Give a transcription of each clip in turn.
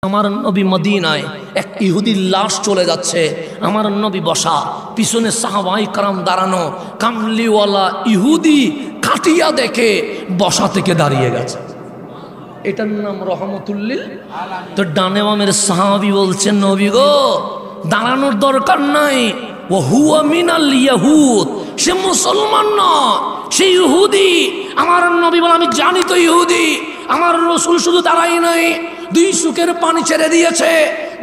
আমার নবী মদিনায় এক ইহুদির লাশ চলে যাচ্ছে, আমার নবী বসা, পিছনে সাহাবাই کرام দাঁড়ানো, কামলিওয়ালা ইহুদি খাটিয়া দেখে বসা থেকে দাঁড়িয়ে গেছে। এটার নাম রহমতুল্লিল। তো ডানে বামের সাহাবী বলছেন, নবী গো দাঁড়ানোর দরকার নাই, ও হুয়া মিনাল ইয়াহুদ, সে মুসলমান না, সে ইহুদি। আমার নবী বলে, আমি জানি তো ইহুদি। আমার রসুল শুধু দাঁড়াই নাই, দুই চোখের পানি ছেড়ে দিয়েছে,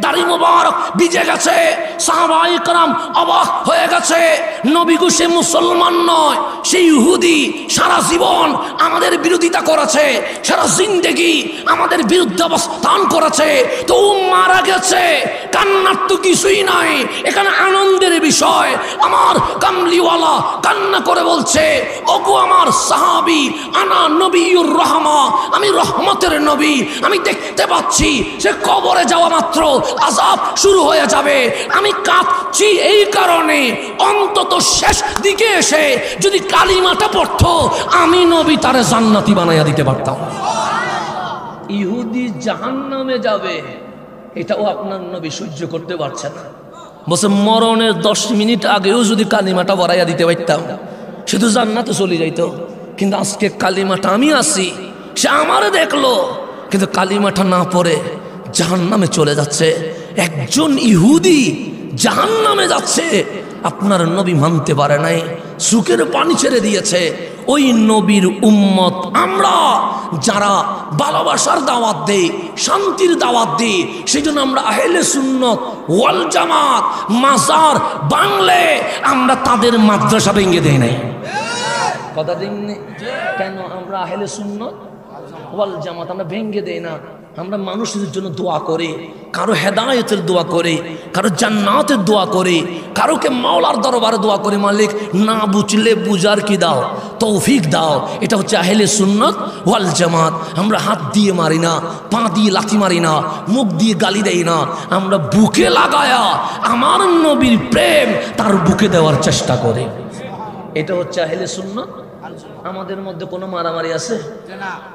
দাড়ি মোবারক ভিজে গেছে, সাহাবাই کرام অবাক হয়ে গেছে। নবী গো সে মুসলমান নয়, সে ইহুদি, সারা জীবন আমাদের বিরোধিতা করেছে, সারা জিন্দেগি আমাদের বিরুদ্ধে অবস্থান করেছে, তো ও মারা গেছে, কান্নার তো কিছুই নাই, এখানে আনন্দের বিষয়। আমার কামলিওয়ালা কান্না করে বলছে, ওগো আমার সাহাবী, আনা নবিয়ুর রহমা, আমি রহমতের নবী, আমি দেখতে পাচ্ছি সে কবরে যাওয়া মাত্র আযাব শুরু হয়ে যাবে। আমি কাঁদছি এই কারণে, অন্তত শেষ দিকে এসে যদি কালিমাটা পড়তো, আমি নবী তারে জান্নাতি বানাইয়া দিতে পারতাম। ইহুদি জাহান্নামে যাবে, এটাও আপনার নবী সহ্য করতে পারছে না। বলছে মরণের 10 মিনিট আগেও যদি কালিমাটা বড়াইয়া দিতে পারতাম, সে তো জান্নাতে চলে যাইতো। কিন্তু আজকে কালিমাটা আমি আসি, সে আমারে দেখলো, কিন্তু কালিমাটা না পড়ে জাহান্নামে চলে যাচ্ছে। একজন ইহুদি জাহান্নামে যাচ্ছে, আপনার নবী মানতে পারে নাই, চোখের পানি ছেড়ে দিয়েছে। ওই নবীর উম্মত আমরা, যারা ভালোবাসার দাওয়াত দেই, শান্তির দাওয়াত দিই, সেই জন্য আমরা আহলে সুন্নত ওয়াল জামাত মাজার বাংলে আমরা তাদের মাদ্রাসা ভেঙে দেই নাই। কথা দিননি কেন? আমরা আহলে সুন্নত ওয়াল জামাত আমরা ভেঙে দেই না। আমরা মানুষের জন্য দোয়া করি, কারো হেদায়েতের দোয়া করি, কারো জান্নাতের দোয়া করি, কারোকে মাওলার দরবারে দোয়া করি, মালিক না বুঝলে বুঝার কি দাও, তৌফিক দাও। এটা হচ্ছে আহলে সুন্নাত ওয়াল জামাত। আমরা হাত দিয়ে মারি না, পা দিয়ে লাথি মারি না, মুখ দিয়ে গালি দেই না, আমরা বুকে লাগায়া আমার নবীর প্রেম তার বুকে দেওয়ার চেষ্টা করি। এটা হচ্ছে আহলে সুন্নাত। আমাদের মধ্যে কোনো মারামারি আছে?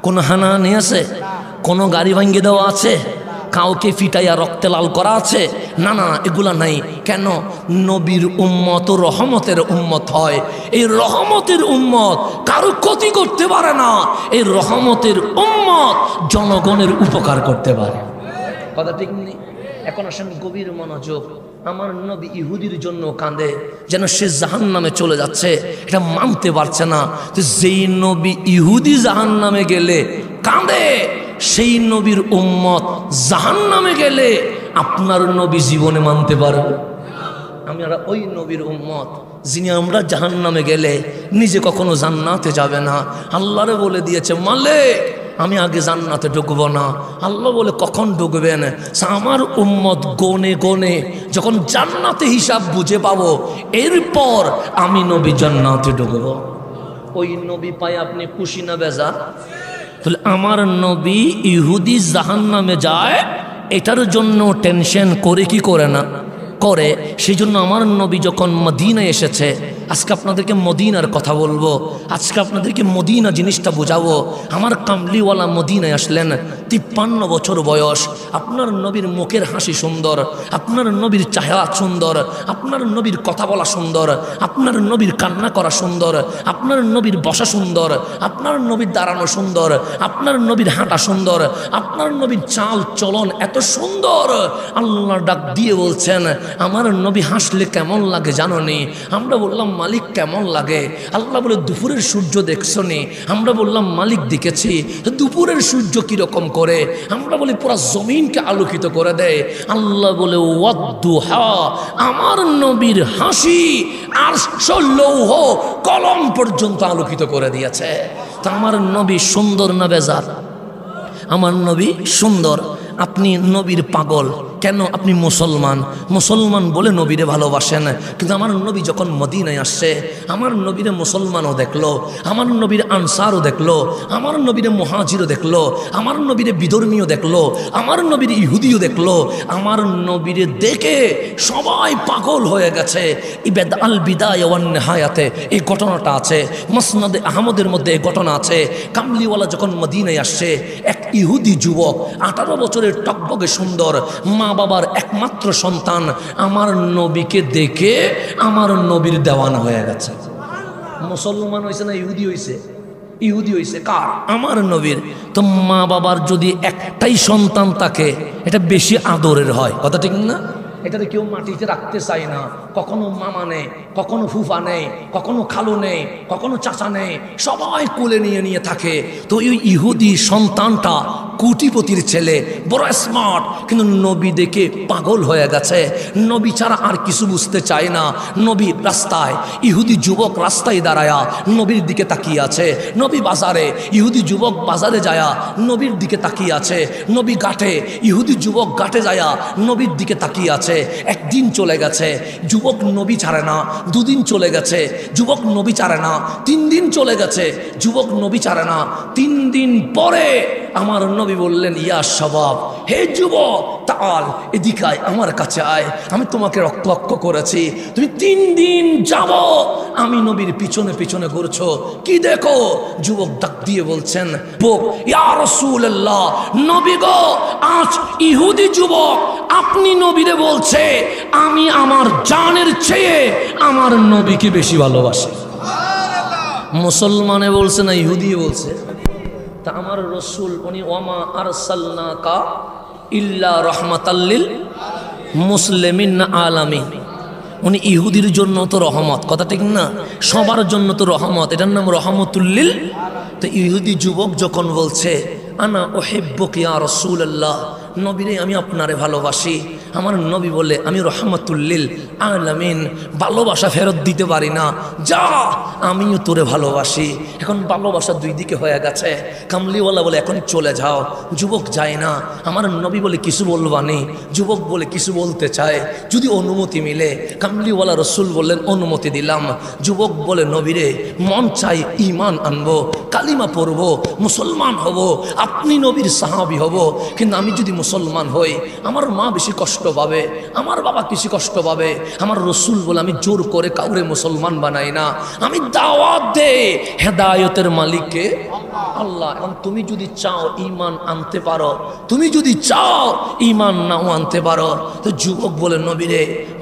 কোনো হানাহানি আছে? কোনো গাড়ি ভাঙ্গি দেওয়া আছে? কাউকে ফিটাইয়া রক্তে লাল করা আছে? না না, এগুলা নাই। কেন? নবীর উম্মত রহমতের উম্মত হয়। এই রহমতের উম্মত কারো ক্ষতি করতে পারে না, এই রহমতের উম্মত জনগণের উপকার করতে পারে। কথা ঠিক নেই? এখন আসেন গভীর মনোযোগ। আমার নবী ইহুদির জন্য কাঁদে, যেন সে জাহান্নামে চলে যাচ্ছে, এটা মানতে পারছে না। তো যেই নবী ইহুদি জাহান্নামে গেলে কাঁদে, সেই নবীর উম্মত জাহান্নামে গেলে আপনার নবী জীবনে মানতে পারবে? আমরা ওই নবীর উম্মত যিনি আমরা জাহান্নামে গেলে নিজে কখনো জান্নাতে যাবে না। আল্লাহরে বলে দিয়েছে, মালিক আমি আগে জান্নাতে ঢুকবো না। আল্লাহ বলে, কখন ঢুকবেন? আমার উম্মত গনে গনে যখন জান্নাতে হিসাব বুঝে পাবো, এরপর আমি নবী জান্নাতে ঢুকবো। ওই নবী পায় আপনি খুশি না বেজার? তাহলে আমার নবী ইহুদি জাহান্নামে যায়, এটার জন্য টেনশন করে কি করে না? করে। সেই জন্য আমার নবী যখন মদিনায় এসেছে, আজকে আপনাদেরকে মদিনার কথা বলবো, আজকে আপনাদেরকে মদিনা জিনিসটা বোঝাবো। আমার কামলিওয়ালা মদিনায় আসলেন, 53 বছর বয়স। আপনার নবীর মুখের হাসি সুন্দর, আপনার নবীর চেহারা সুন্দর, আপনার নবীর কথা বলা সুন্দর, আপনার নবীর কান্না করা সুন্দর, আপনার নবীর বসা সুন্দর, আপনার নবীর দাঁড়ানো সুন্দর, আপনার নবীর হাঁটা সুন্দর, আপনার নবীর চাল চলন এত সুন্দর। আল্লাহ ডাক দিয়ে বলছেন, আমার নবী হাসলে কেমন লাগে জানো নি? আমরা বললাম, মালিক কেমন লাগে? আল্লাহ বলে, দুপুরের সূর্য দেখছো নি? আমরা বললাম, মালিক দেখেছি। দুপুরের সূর্য কিরকম করে? আমরা বলি, পুরা জমিনকে আলোকিত করে দেয়। আল্লাহ বলে, ওয়াদ্দুহা, আমার নবীর হাসি আরশ লৌহ কলম পর্যন্ত আলোকিত করে দিয়েছে। তা আমার নবী সুন্দর না বেজার? আমার নবী সুন্দর। আপনি নবীর পাগল, কেন আপনি মুসলমান, মুসলমান বলে নবীরে ভালোবাসেন, কিন্তু আমার নবী যখন মদিনায় আসছে, আমার নবীরে মুসলমানও দেখলো, আমার নবীর আনসারও দেখলো, আমার নবীরে মুহাজিরও দেখলো, আমার নবীরে বিধর্মীও দেখলো, আমার নবীর ইহুদিও দেখলো, আমার নবীরে দেখে সবাই পাগল হয়ে গেছে। ইবাদ আল বিদায়া ওয়ান নিহায়াতে এই ঘটনাটা আছে, মুসনাদে আহমদের মধ্যে এই ঘটনা আছে। কামলিওয়ালা যখন মদিনায় আসছে, এক ইহুদি যুবক 18 বছরের টকবগে সুন্দর, মা বাবার একমাত্র সন্তান, আমার নবীকে দেখে আমার নবীর দেওয়ানা হয়ে গেছে। মুসলমান হয়েছে না ইহুদি হয়েছে? ইহুদি হয়েছে। কার? আমার নবীর। তো মা বাবার যদি একটাই সন্তান থাকে, এটা বেশি আদরের হয়, কথা ঠিক না? এটাতে কেউ মাটিতে রাখতে চায় না। কখনো মামা নেই, কখনো ফুফা নেই, কখনো খালু নেই, কখনো চাচা নেই, সবাই কোলে নিয়ে নিয়ে থাকে। তো ওই ইহুদি সন্তানটা কোটিপতির ছেলে, বড় স্মার্ট, কিন্তু নবী দেখে পাগল হয়ে গেছে। নবী ছাড়া আর কিছু বুঝতে চায় না। নবী রাস্তায়, ইহুদি যুবক রাস্তায় দাঁড়ায়া নবীর দিকে তাকিয়ে আছে। নবী বাজারে, ইহুদি যুবক বাজারে যায়া নবীর দিকে তাকিয়ে আছে। নবী ঘাটে, ইহুদি যুবক ঘাটে যায়া নবীর দিকে তাকিয়ে আছে। একদিন চলে গেছে, যুবক নবী ছাড়ে না। দুদিন চলে গেছে, যুবক নবী ছাড়ে না। 3 দিন চলে গেছে, যুবক নবী ছাড়ে না। 3 দিন পরে আমার নবী বললেন, ইয়া শাবাব, হে যুবক, তাল এদিকে আয়, আমার কাছে আয়, আমি তোমাকে লক্ষ্য করেছি, তুমি 3 দিন যাব আমি নবীর পিছনে পিছনে ঘুরছো, কি দেখো? যুবক ডাক দিয়ে বলছেন, ইয়া রাসূলুল্লাহ, নবী গো, আজ ইহুদি যুবক আপনি নবীরে বলছে আমি আমার জানের চেয়ে আমার নবীকে বেশি ভালোবাসি। মুসলমানে বলছে না ইহুদি বলছে? তা আমার রসুল উনি ওয়ামা আরসালনাকা ইল্লা রাহমাতাল লিল মুসলিমিন আলামিন, উনি ইহুদির জন্য তো রহমত, কথা ঠিক না? সবার জন্য তো রহমত, এটার নাম রহমতুল লিল। তো ইহুদি যুবক যখন বলছে আনা উহিব্বুকা ইয়া রাসূলুল্লাহ, নবীরে আমি আপনারে ভালোবাসি, আমার নবী বলে আমি রহমাতুল লিল আলামিন, ভালোবাসা ফেরত দিতে পারি না, যা আমিও তোরে ভালোবাসি। এখন ভালোবাসা 2 দিকে হয়ে গেছে। কামলিওয়ালা বলে এখন চলে যাও, যুবক যায় না। আমার নবী বলে কিছু বলবানি, যুবক বলে কিছু বলতে চায়, যদি অনুমতি মিলে। কামলিওয়ালা রসুল বললেন অনুমতি দিলাম। যুবক বলে নবীরে মন চাই ঈমান আনবো, কালিমা পড়বো, মুসলমান হব, আপনি নবীর সাহাবী হব, কিন্তু আমি যদি মুসলমান হই আমার মা বেশি কষ্ট পাবে, আমার বাবা বেশি কষ্ট পাবে। আমার রসুল বলে আমি জোর করে কাউরে মুসলমান বানাই না, আমি দাওয়াত দে হেদায়েতের মালিককে আল্লাহ। এখন তুমি যদি চাও ঈমান আনতে পারো, তুমি যদি চাও ঈমান নাও আনতে পারো। তো যুবক বলে নবীরে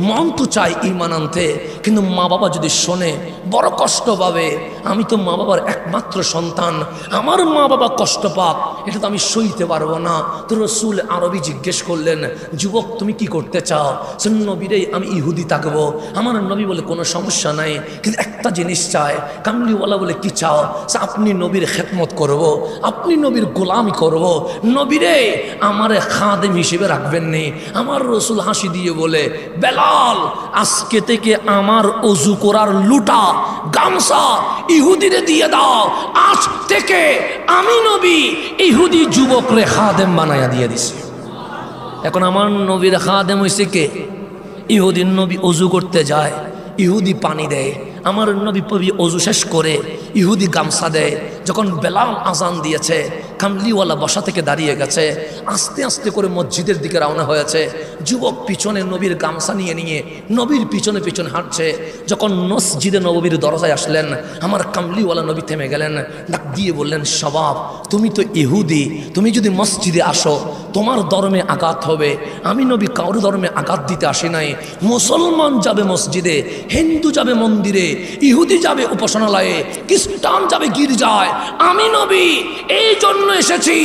মন তো চাই ঈমান আনতে, কিন্তু মা বাবা যদি শোনে বড় কষ্ট পাবে, আমি তো মা বাবার একমাত্র সন্তান, আমার মা বাবা কষ্ট পাক এটা তো আমি সইতে পারবো না। তো রসুল আরবি জিজ্ঞেস করলেন, যুবক তুমি কি করতে চাও? সে নবীরে আমি ইহুদি থাকবো। আমার নবী বলে কোনো সমস্যা নাই, কিন্তু একটা জিনিস চায়। কামলিওয়ালা বলে কি চাও? আপনি নবীর খেদমত করব, আপনি নবীর গোলামি করব, নবীরে আমারে খাদেম হিসেবে রাখবেন নি। আমার রসুল হাসি দিয়ে বলে, বেলাল আজকে থেকে আমার অজু করার লুটা গামছা ইহুদিরে দিয়ে দাও, আজ থেকে আমি নবী ইহুদি যুবকরে খাদেম বানাইয়া দিয়ে দিছি। এখন আমার নবীর খাদেম হইছে কে? ইহুদির নবী অজু করতে যায়, ইহুদি পানি দেয়, আমার নবী অজু শেষ করে ইহুদি গামছা দেয়। যখন বেলাল আজান দিয়েছে, কামলিওয়ালা বসা থেকে দাঁড়িয়ে গেছে, আস্তে আস্তে করে মসজিদের দিকে রওনা হয়েছে। যুবক পিছনে নবীর গামছা নিয়ে নিয়ে নবীর পিছনে পিছনে হাঁটছে। যখন মসজিদে নবীর দরজায় আসলেন, আমার কামলিওয়ালা নবী থেমে গেলেন, ডাক দিয়ে বললেন, শাবাব তুমি তো ইহুদি, তুমি যদি মসজিদে আসো তোমার ধর্মে আঘাত হবে। আমি নবী কারোর ধর্মে আঘাত দিতে আসি নাই। মুসলমান যাবে মসজিদে, হিন্দু যাবে মন্দিরে, ইহুদি যাবে উপাসনালয়ে, খ্রিস্টান যাবে গির্জায়, আমি নবী এই জন্য এসেছি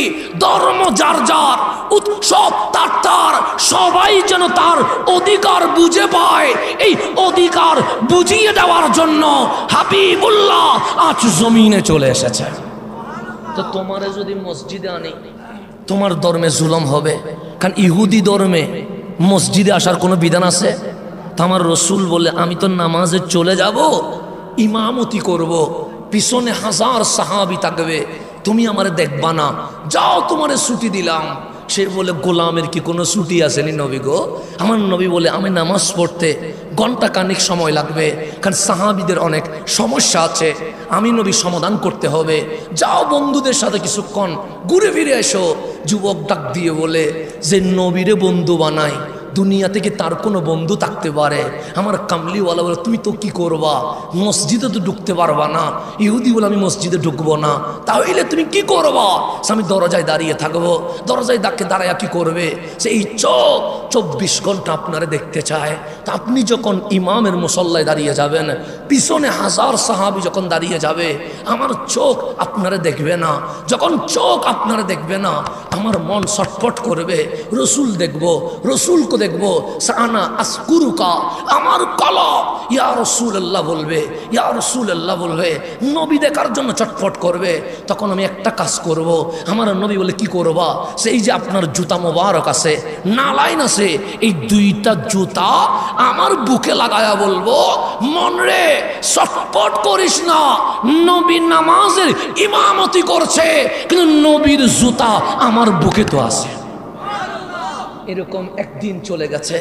ধর্ম যার যার, উৎসব তার তার, সবাই যেন তার অধিকার বুঝে পায়, এই অধিকার বুঝিয়ে দেওয়ার জন্য হাবিবুল্লাহ আজ জমিনে চলে এসেছে। তো তোমারে যদি মসজিদে আনি তোমার ধর্মে জুলুম হবে, কারণ ইহুদি ধর্মে মসজিদে আসার কোনো বিধান আছে? তো আমার রসুল বলে আমি তো নামাজে চলে যাব, ইমামতি করব, পিছনে 1000 সাহাবী থাকবে, তুমি আমারে দেখবা না, যাও তোমারে ছুটি দিলাম, সে বলে গোলামের কি কোনো ছুটি আসেনি নবী গো? আমার নবী বলে আমি নামাজ পড়তে ঘন্টা খানিক সময় লাগবে, কারণ সাহাবীদের অনেক সমস্যা আছে, আমি নবী সমাধান করতে হবে। যাও বন্ধুদের সাথে কিছুক্ষণ ঘুরে ফিরে এসো। যুবক ডাক দিয়ে বলে যে নবীরে বন্ধু বানাই, দুনিয়া থেকে তার কোনো বন্ধু থাকতে পারে? আমার কামলিওয়ালা বলে তুমি তো কি করবা, মসজিদে তো ঢুকতে পারবা না। ইহুদি বলে আমি মসজিদে ঢুকবো না। তাহলে তুমি কি করবা? আমি দরজায় দাঁড়িয়ে থাকবো। দরজায় দাঁড়ায় কি করবে? সে এই চোখ 24 ঘন্টা আপনারা দেখতে চায়। তা আপনি যখন ইমামের মুসল্লায় দাঁড়িয়ে যাবেন, পিছনে হাজার সাহাবী যখন দাঁড়িয়ে যাবে, আমার চোখ আপনারা দেখবে না। যখন চোখ আপনারা দেখবে না, আমার মন ছটফট করবে। রসুল দেখবো, রসুলকে দেখবো। সানা আসকুরুকা, আমার কলব ইয়া রাসূলুল্লাহ বলবে, ইয়া রাসূলুল্লাহ বলবে। নবী দেখার জন্য চটফট করবে। তখন আমি একটা কাজ করব। আমার নবী বলে কি করবা? সেই যে আপনার জুতা মোবারক আছে, নালাইন আছে, এই দুইটা জুতা আমার বুকে লাগায়া বলবো, মন রে চটফট করিস না, নবী নামাজের ইমামতি করছে, কিন্তু নবীর জুতা আমার বুকে তো আছে। এরকম একদিন চলে গেছে।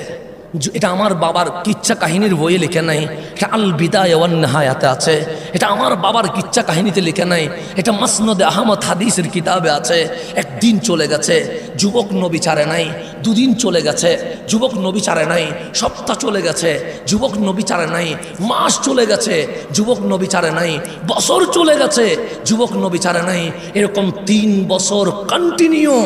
এটা আমার বাবার কিচ্ছা কাহিনীর বইয়ে লিখে নাই, এটা আল বিদায়া ওয়ান নিহায়াতে আছে। এটা আমার বাবার কিচ্ছা কাহিনীতে লিখে নাই, এটা মাসনদে আহমদ হাদিসের কিতাবে আছে। একদিন চলে গেছে, যুবক নবী ছাড়ে নাই। দুদিন চলে গেছে, যুবক নবী ছাড়ে নাই। সপ্তাহ চলে গেছে, যুবক নবী ছাড়ে নাই। মাস চলে গেছে, যুবক নবী ছাড়ে নাই। বছর চলে গেছে, যুবক নবী ছাড়ে নাই। এরকম 3 বছর কন্টিনিউ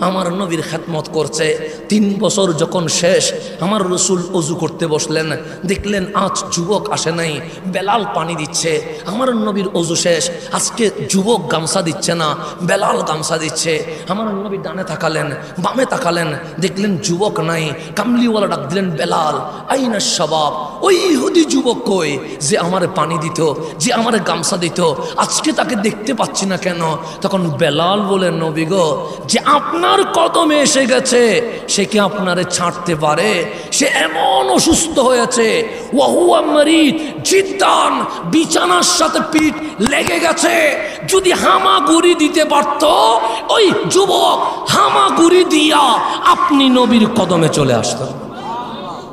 আমার নবীর খেদমত করছে। 3 বছর যখন শেষ, আমার রসুল অজু করতে বসলেন, দেখলেন আজ যুবক আসে নাই। বেলাল পানি দিচ্ছে, আমার নবীর অজু শেষ। আজকে যুবক গামছা দিচ্ছে না, বেলাল গামছা দিচ্ছে। আমার নবী ডানে তাকালেন, বামে তাকালেন, দেখলেন যুবক নাই। কামলিওয়ালা ডাক দিলেন, বেলাল আইনা শাবাব, ওই ইহুদি যুবক কই যে আমার পানি দিত, যে আমার গামছা দিত? আজকে তাকে দেখতে পাচ্ছি না কেন? তখন বেলাল বলে, নবী গো, যে আপনার কদমে এসে গেছে সে কি আপনারে ছাড়তে পারে? সে এমন অসুস্থ হয়েছে, ওয়াহুয়া মারিদ জিদ্দান, বিছানার সাথে পিঠ লেগে গেছে। যদি হামাগুড়ি দিতে পারত ওই যুবক, হামাগুড়ি দিয়া আপনি নবীর কদমে চলে আসতেন,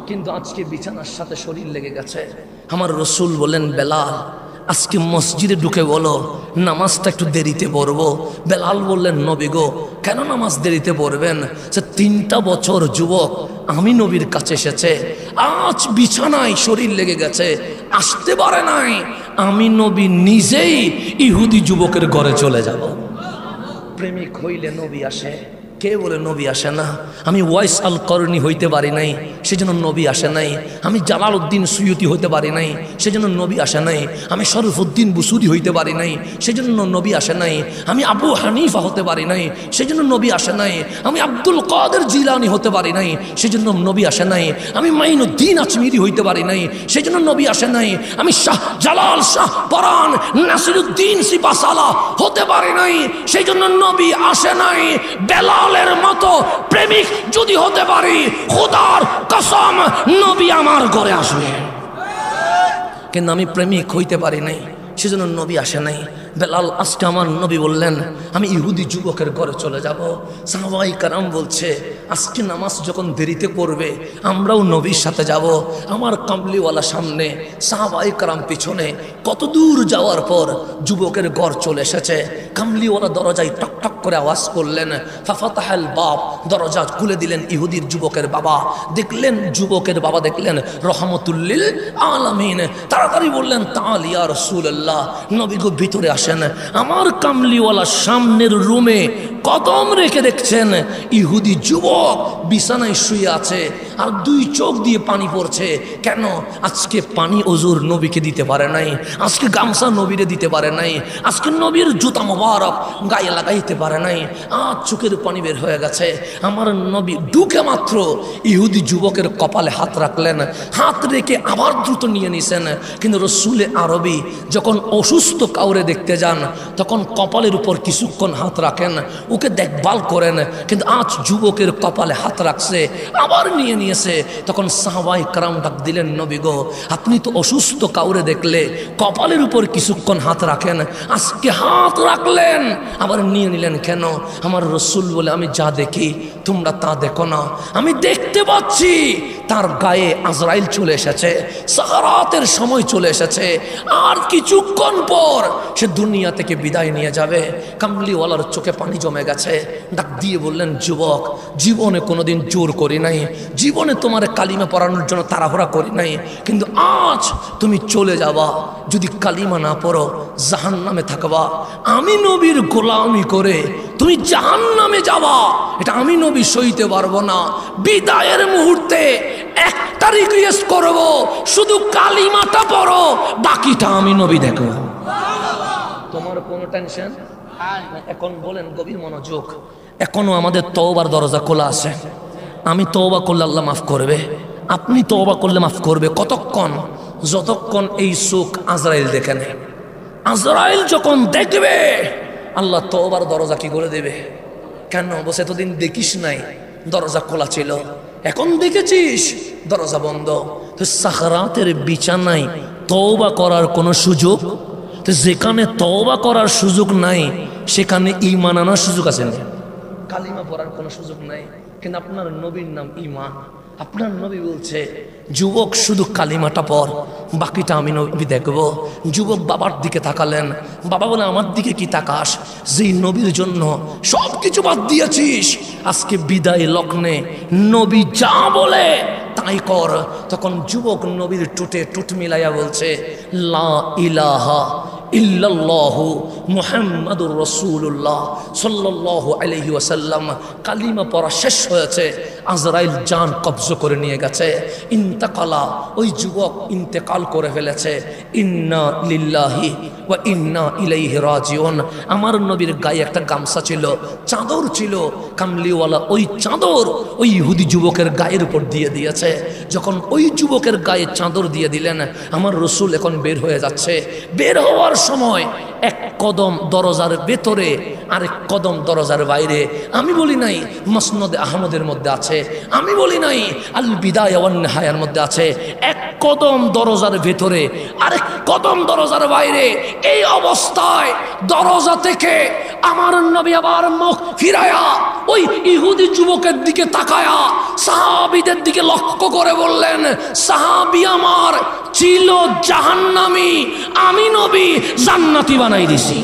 কিন্তু আজকে বিছানার সাথে শরীর লেগে গেছে। আমার রসুল বলেন, বেলাল আজকে মসজিদে ঢুকে বলো নামাজটা একটু দেরিতে পড়বো। বেলাল বললেন, নবী গো, কেন নামাজ দেরিতে পড়বেন? সে 3টা বছর যুবক আমি নবীর কাছে এসেছে, আজ বিছানায় শরীর লেগে গেছে, আসতে পারে নাই। আমি নবী নিজেই ইহুদি যুবকের ঘরে চলে যাব। প্রেমিক হইলে নবী আসে, কে বলে নবী আসে না? আমি ওয়াইস আল করনি হইতে পারি নাই, সেজন্য নবী আসে নাই। আমি জালালউদ্দিন সুয়ুতি হইতে পারি নাই, সেজন্য নবী আসে নাই। আমি শরফুদ্দিন বুসুরি হইতে পারি নাই, সেজন্য নবী আসে নাই। আমি আবু হানিফা হতে পারি নাই, সেজন্য নবী আসে নাই। আমি আব্দুল কাদের জিলানি হতে পারি নাই, সেজন্য নবী আসে নাই। আমি মাইনুদ্দিন আজমিরি হইতে পারি নাই, সেজন্য নবী আসে নাই। আমি শাহ জালাল, শাহ পরান, নাসিরুদ্দিন সিপাসালা হতে পারি নাই, সেজন্য নবী আসে নাই। বেলালের মতো প্রেমিক যদি হতে পারি, খোদার কসম নবী আমার ঘরে আসবে। কিন্তু আমি প্রেমিক হইতে পারি নাই, সেজন্য নবী আসে নাই। বেলাল আজকে আমার নবী বললেন আমি ইহুদি যুবকের ঘরে চলে যাব। সাহাবায়ে কেরাম বলছে আজকে নামাজ যখন দেরিতে পড়বে আমরাও নবীর সাথে যাব। আমার কামলিওয়ালা সামনে, সাহাবায়ে কেরাম পিছনে। কত দূর যাওয়ার পর যুবকের ঘর চলে এসেছে। কামলিওয়ালা দরজায় টক টক করে আওয়াজ করলেন, ফাফাতাহাল বাব, দরজা খুলে দিলেন। ইহুদির যুবকের বাবা দেখলেন, যুবকের বাবা দেখলেন রহমতুল্লিল আলামিন। তাড়াতাড়ি বললেন, তাআল ইয়া রাসূলুল্লাহ, নবী গো ভিতরে আসেন। আমার কামলিওয়ালা সামনের রুমে কদম রেখে দেখছেন ইহুদি যুবক বিছানায় শুয়ে আছে, আর 2 চোখ দিয়ে পানি পড়ছে। কেন? আজকে পানি ওজুর নবীকে দিতে পারে নাই, আজকে গামছা নবীরে দিতে পারে নাই, আজকে নবীর জুতা মোবারক গায়ে লাগাইতে পারে নাই। আজ চোখের পানি বের হয়ে গেছে। আমার নবী ঢুকে মাত্র ইহুদি যুবকের কপালে হাত রাখলেন, হাত রেখে আবার দ্রুত নিয়ে নিছেন। কিন্তু রসুলে আরবি যখন অসুস্থ কাউরে দেখতে যান তখন কপালের উপর কিছুক্ষণ হাত রাখেন, ওকে দেখভাল করেন। কিন্তু আজ যুবকের কপালে হাত রাখছে, আবার নিয়ে নিয়েছে। তখন সাহাবায়ে কেরাম ডাক দিলেন, নবী গো, আপনি তো অসুস্থ কাউরে দেখলে কপালের উপর কিছুক্ষণ হাত রাখেন, আজকে হাত রাখলেন আবার নিয়ে নিলেন কেন? আমার রসুল বলে, আমি যা দেখি তোমরা তা দেখো না। আমি দেখতে পাচ্ছি তার গায়ে আজরাইল চলে এসেছে, সাকারাতের সময় চলে এসেছে, আর কিছুক্ষণ পর সে দুনিয়া থেকে বিদায় নিয়ে যাবে। কামলিওয়ালার চোখে পানি জমে গেছে। ডাক দিয়ে বললেন, যুবক, জীবনে কোনোদিন জোর করি নাই, জীবনে তোমার কালিমা পড়ানোর জন্য তাড়াহুড়া করি নাই, কিন্তু আজ তুমি চলে যাবা, যদি কালিমা না পড়ো জাহান্নামে থাকবা। আমি নবীর গোলামি করে তুমি জাহান্নামে যাবা, এটা আমি নবী সইতে পারবো না। বিদায়ের মুহূর্তে একটা রিকোয়েস্ট করব, শুধু কালিমাটা পড়ো, বাকিটা আমি নবী দেখব। তোমার কোনো টেনশন এখন? বলেন গভীর মনোযোগ। এখনো আমাদের তওবার দরজা খোলা আছে। আমি তওবা করলে আল্লাহ মাফ করবে, আপনি তওবা করলে মাফ করবে। কতক্ষণ? যতক্ষণ এই চোখ আজরাইল দেখে নেয়। আজরাইল যখন দেখবে আল্লাহ তওবার দরজা কি করে দেবে? কেন? বসে এতদিন দেখিস নাই, দরজা খোলা ছিল, এখন দেখেছিস দরজা বন্ধ। তো সাকারাতের বিছানায় তওবা করার কোনো সুযোগ? তো যেখানে তওবা করার সুযোগ নাই সেখানে ঈমান আনার সুযোগ আছে না? কালিমা পড়ার কোনো সুযোগ নাই, কিন্তু আপনার নবীর নাম ঈমান। আপনার নবী বলছে, যুবক শুধু কালিমাটা পড়, বাকিটা আমি নবী দেখব। যুবক বাবার দিকে তাকালেন। বাবা বলে, আমার দিকে কি তাকাস? যেই নবীর জন্য সব কিছু বাদ দিয়েছিস, আজকে বিদায় লগ্নে নবী যা বলে তাই কর। তখন যুবক নবীর টুটে টুট মিলাইয়া বলছে, লা ইলাহা ইল্লাল্লাহু মুহাম্মাদুর রাসূলুল্লাহ সাল্লাল্লাহু আলাইহি ওয়াসাল্লাম। কালিমা পড়া শেষ হয়েছে, আজরাইল জান কবজ করে নিয়ে গেছে। ইন্তেকালা, ওই যুবক ইন্তেকাল করে ফেলেছে। ইন্না লিল্লাহি ওয়া ইন্না ইলাইহি রাজিউন। আমার নবীর গায়ে একটা গামছা ছিল, চাদর ছিল, কামলিওয়ালা ওই চাদর ওই ইহুদি যুবকের গায়ের উপর দিয়ে দিয়েছে। যখন ওই যুবকের গায়ে চাদর দিয়ে দিলেন, আমার রসুল এখন বের হয়ে যাচ্ছে। বের হওয়ার সময় এক কদম দরজার ভেতরে, আরেক কদম দরজার বাইরে। আমি বলি নাই মসনদে আহমদের মধ্যে আছে, আমি বলি নাই আল বিদায়া ওয়ান নিহায়ার মধ্যে আছে। এক কদম দরজার ভেতরে, আরেক কদম দরজার বাইরে। এই অবস্থায় দরজা থেকে আমার নবী আবার মুখ ফিরায়া ওই ইহুদি যুবকের দিকে তাকায়া সাহাবীদের দিকে লক্ষ্য করে বললেন, সাহাবী আমার ছিল জাহান্নামী, আমি নবী জান্নাতি বানাই দিছি।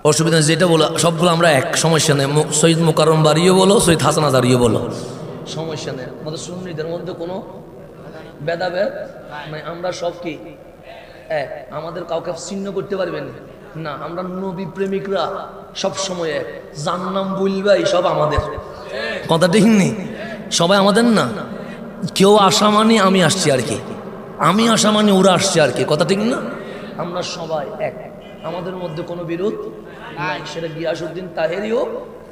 অসুবিধা যেটা বলো সবগুলো আমরা এক, সমস্যা নেই। শহীদ মোকাররম বাড়িও বলো, শহীদ হাসান আজারিও বলো, সমস্যা নেই। আমাদের সুন্নিদের মধ্যে কোনো ভেদাভেদ নাই। আমরা সব কি এক, আমাদের কাউকে চিহ্ন করতে পারবেন না। আমরা নবী প্রেমিকরা সব সময় এক, যার নাম বলবাই সব আমাদের। কথা ঠিক নেই? সবাই আমাদের না। কেউ আসা মানে আমি আসছি আর কি, আমি আসা মানে ওরা আসছে আর কি। কথা ঠিক না? আমরা সবাই এক, আমাদের মধ্যে কোনো বিরোধ নাই। সেটা গিয়াসউদ্দিন তাহেরি হোক,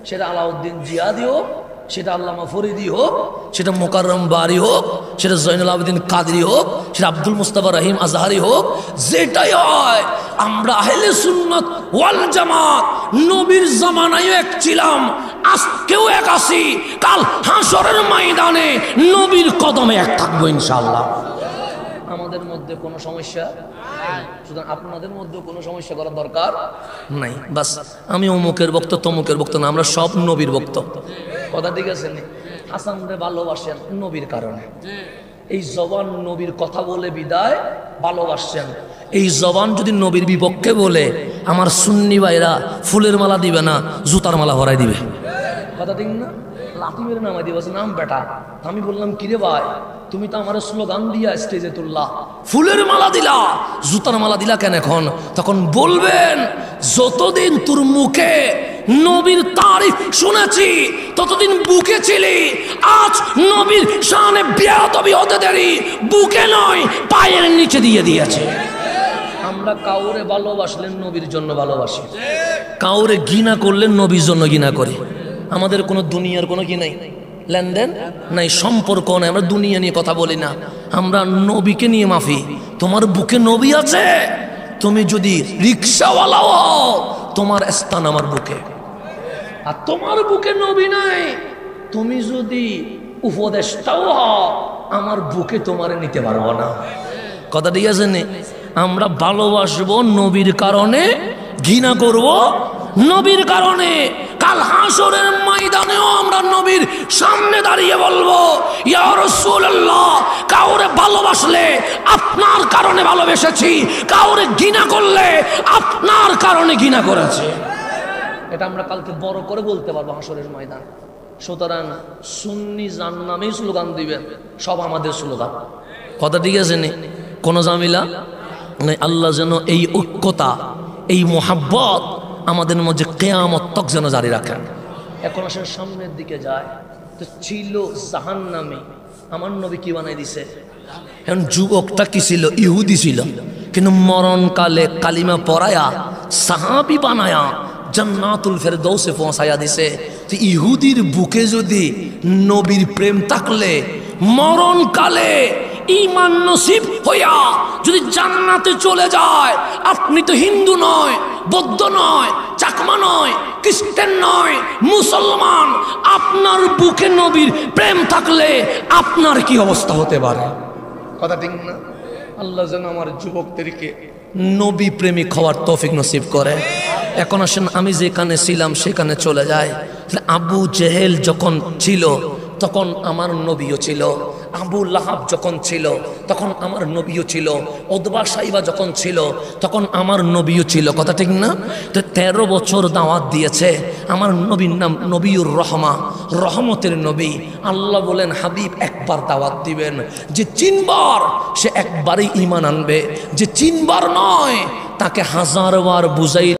সেটা আলাউদ্দিন জিয়াদি হোক, সেটা আল্লামা ফরিদি হোক, সেটা মোকাররম বারি হোক, সেটা জয়নুল আবেদিন কাদরি হোক, সেটা আব্দুল মুস্তাফা রহিম আজহারি হোক, যেটাই হয় আমরা আহলে সুন্নাত ওয়াল জামাত নবীর জামানায়ও এক ছিলাম, আজকেও এক আছি, কাল হাসরের ময়দানে নবীর কদমে এক থাকবো ইনশাআল্লাহ। আমাদের মধ্যে কোনো সমস্যা নাই, সুতরাং আপনাদের মধ্যে কোনো সমস্যা করার দরকার নাই। বাস আমি অমুকের ভক্ত তমুকের ভক্ত না, আমরা সব নবীর ভক্ত। কথা ঠিক আছে? হাসানরে ভালোবাসেন নবীর কারণে, এই জবান নবীর কথা বলে বিদায় ভালোবাসছেন। এই জবান যদি নবীর বিপক্ষে বলে, আমার সুন্নি ভাইরা ফুলের মালা দিবে না, জুতার মালা ভরাই দিবে। কথা ঠিক না? লাঠি মেরে নামাই দিবে, নাম বেটা। আমি বললাম, কিরে ভাই, তুমি তো আমার স্লোগান দিয়া স্টেজে তুললা, ফুলের মালা দিলা, জুতার মালা দিলা কেন এখন? তখন বলবেন, যতদিন তোর মুখে নবীর তারিফ শুনেছি ততদিন বুকে ছিলি, আজ নবীর শানে বেয়াদবি হতে দেরি, বুকে নয় পায়ের নিচে দিয়ে দিয়েছে। আমরা কাউরে ভালোবাসলেন নবীর জন্য ভালোবাসি, কাউরে ঘৃণা করলেন নবীর জন্য ঘৃণা করি। আমাদের কোনো দুনিয়ার কোনো কি নাই, লেনদেন নাই, সম্পর্ক নাই। আমরা দুনিয়া নিয়ে কথা বলি না, আমরা নবীকে নিয়ে মাফি। তোমার বুকে নবী আছে, তুমি যদি রিক্সাওয়ালাও হও তোমার স্থান আমার বুকে। আর তোমার বুকে নবী নাই, তুমি যদি উপদেষ্টাও হও আমার বুকে তোমারে নিতে পারবো না। কথা ঠিক আছে নি? আমরা ভালোবাসবো নবীর কারণে, ঘৃণা করব নবীর কারণে। কাল হাসরের ময়দানেও আমরা নবীর সামনে দাঁড়িয়ে বলবো, ইয়া রাসূলুল্লাহ, কাউরে ভালোবাসলে আপনার কারণে ভালোবেসেছি, কাউরে ঘৃণা করলে আপনার কারণে ঘৃণা করেছি। এটা আমরা কালকে বড় করে বলতে পারবো হাসরের ময়দান। সুতরাং সুন্নি জান্নামেই স্লোগান দিবেন, সব আমাদের স্লোগান। কথা ঠিক আছে নি? কোন জামিলা নেই। আল্লাহ যেন এই ঐক্যতা, এই মোহাব্বত আমাদের মধ্যে কিয়ামত তক যেন জারি রাখেন। এখন আসেন সামনের দিকে যায়। তো ছিল জাহান্নামী, আমার নবী কি বানাই দিছে? এখন যুবকটা কি ছিল? ইহুদি ছিল, কিন্তু মরণকালে কালিমা পড়ায়া সাহাবী বানায়া জান্নাতুল ফেরদৌসে পৌঁছায়া দিছে। তো ইহুদির বুকে যদি নবীর প্রেম থাকলে মরণকালে ঈমান নসিব হইয়া যদি জান্নাতে চলে যায়, আপনি তো হিন্দু নয়, বৌদ্ধ নয়, চাকমা নয়, খ্রিস্টান নয়, মুসলমান, আপনার বুকে নবীর প্রেম থাকলে আপনার কি অবস্থা হতে পারে? কথা ঠিক না? আল্লাহ যেন আমার যুবকদেরকে নবী প্রেমিক হওয়ার তৌফিক নসিব করে। এখন আসেন আমি যেখানে ছিলাম সেখানে চলে যায়। আবু জেহেল যখন ছিল তখন আমার নবীও ছিল, আবু লাহাব যখন ছিল তখন আমার নবীও ছিল, উতবা সাইবা যখন ছিল তখন আমার নবীও ছিল। কথা ঠিক না? তো 13 বছর দাওয়াত দিয়েছে। আমার নবীর নাম নবীউর রহমা, রহমতের নবী। আল্লাহ বলেন হাবিব একবার দাওয়াত দিবেন, যে 3 বার সে একবারই ঈমান আনবে, যে 3 বার নয় তাকে 1000 বার বুঝাই